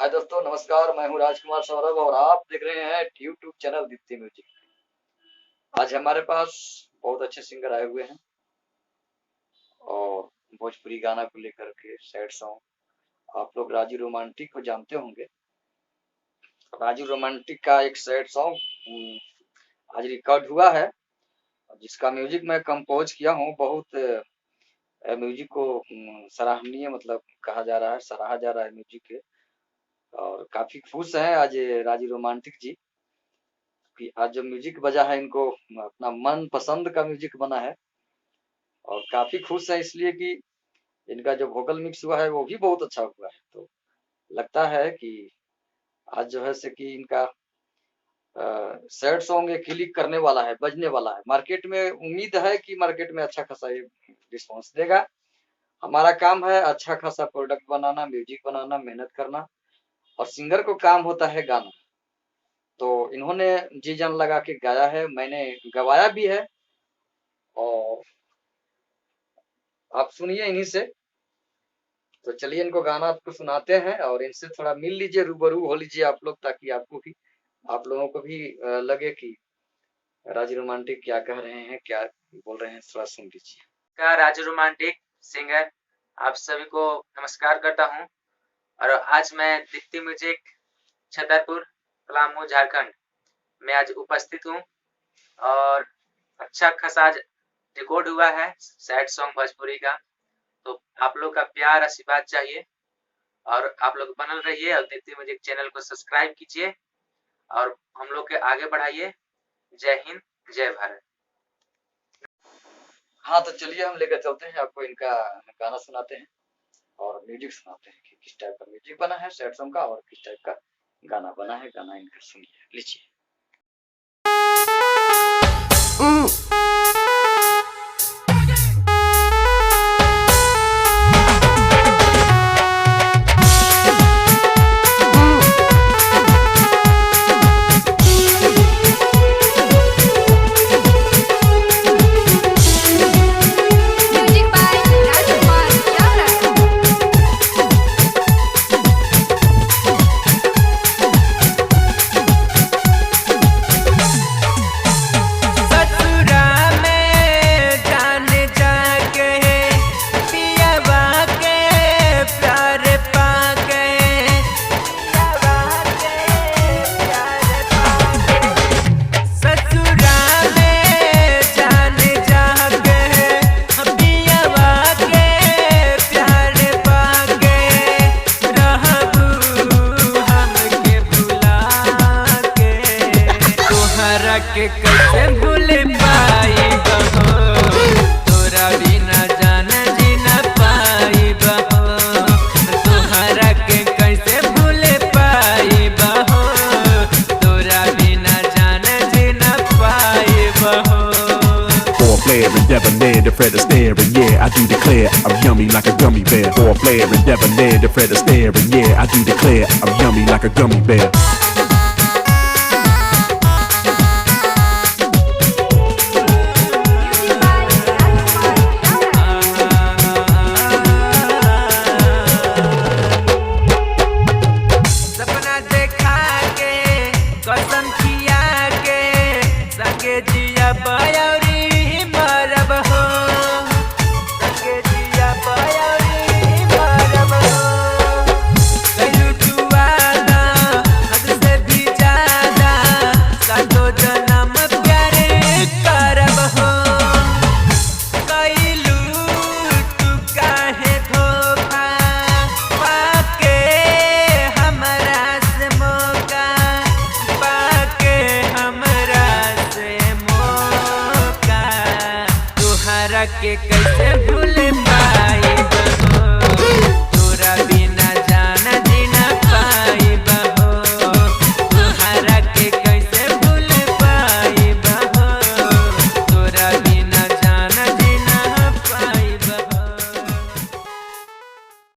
हाय दोस्तों, नमस्कार। मैं हूं राजकुमार सौरभ और आप देख रहे हैं यूट्यूब चैनल दीप्ति म्यूजिक। आज हमारे पास बहुत अच्छे सिंगर आए हुए हैं और भोजपुरी गाना को लेकर के सैड सॉन्ग। आप लोग राजू रोमांटिक को जानते होंगे। राजू रोमांटिक का एक सैड सॉन्ग आज रिकॉर्ड हुआ है, जिसका म्यूजिक मैं कंपोज किया हूँ। बहुत म्यूजिक को सराहनीय मतलब कहा जा रहा है, सराहा जा रहा है म्यूजिक के। और काफी खुश हैं आज राजू रोमांटिक जी कि आज जो म्यूजिक बजा है, इनको अपना मन पसंद का म्यूजिक बना है और काफी खुश है इसलिए कि इनका जो वोकल मिक्स हुआ है वो भी बहुत अच्छा हुआ है। तो लगता है कि आज जो है से कि इनका सैड सॉन्ग क्लिक करने वाला है, बजने वाला है मार्केट में। उम्मीद है कि मार्केट में अच्छा खासा ये रिस्पॉन्स देगा। हमारा काम है अच्छा खासा प्रोडक्ट बनाना, म्यूजिक बनाना, मेहनत करना, और सिंगर को काम होता है गाना। तो इन्होंने जी जान लगा के गाया है, मैंने गवाया भी है और आप सुनिए इन्हीं से। तो चलिए इनको गाना आपको सुनाते हैं और इनसे थोड़ा मिल लीजिए, रूबरू हो लीजिए आप लोग, ताकि आपको भी, आप लोगों को भी लगे कि राजू रोमांटिक क्या कह रहे हैं, क्या बोल रहे हैं। थोड़ा सुन लीजिए। का राजू रोमांटिक सिंगर आप सभी को नमस्कार करता हूं। और आज मैं दीप्ति म्यूजिक छतरपुर पलामू झारखंड में आज उपस्थित हूं और अच्छा खासा आज रिकॉर्ड हुआ है सैड सॉन्ग भोजपुरी का। तो आप लोग का प्यार आशीर्वाद चाहिए और आप लोग बनल रहिए और दीप्ति म्यूजिक चैनल को सब्सक्राइब कीजिए और हम लोग के आगे बढ़ाइए। जय हिंद, जय भारत। हाँ, तो चलिए हम लेकर चलते हैं, आपको इनका गाना सुनाते हैं और म्यूजिक सुनाते हैं कि किस टाइप का म्यूजिक बना है सैड सॉन्ग का और किस टाइप का गाना बना है। गाना इनका सुनिए, लीजिए। के कैसे भूल पाई बहो, तोरा बिना जान जी न पाई बहो। तोहरा के कैसे भूल पाई बहो, तोरा बिना जान जी न पाई बहो। For a player and debonair, the Fred Astaire, and yeah, I do declare I'm yummy like a gummy bear. For a player and debonair, the Fred Astaire, and yeah, I do declare I'm yummy like a gummy bear. जिया बयौरी मरब हो, संगे जिया बयौरी मरब हो। कलू टुआना हद से भी ज्यादा, सातो जन्म प्यारे करब हो। कैलू तू काहे धोखा पाके हमरा से मौका, पाके हमरा से के कैसे भूल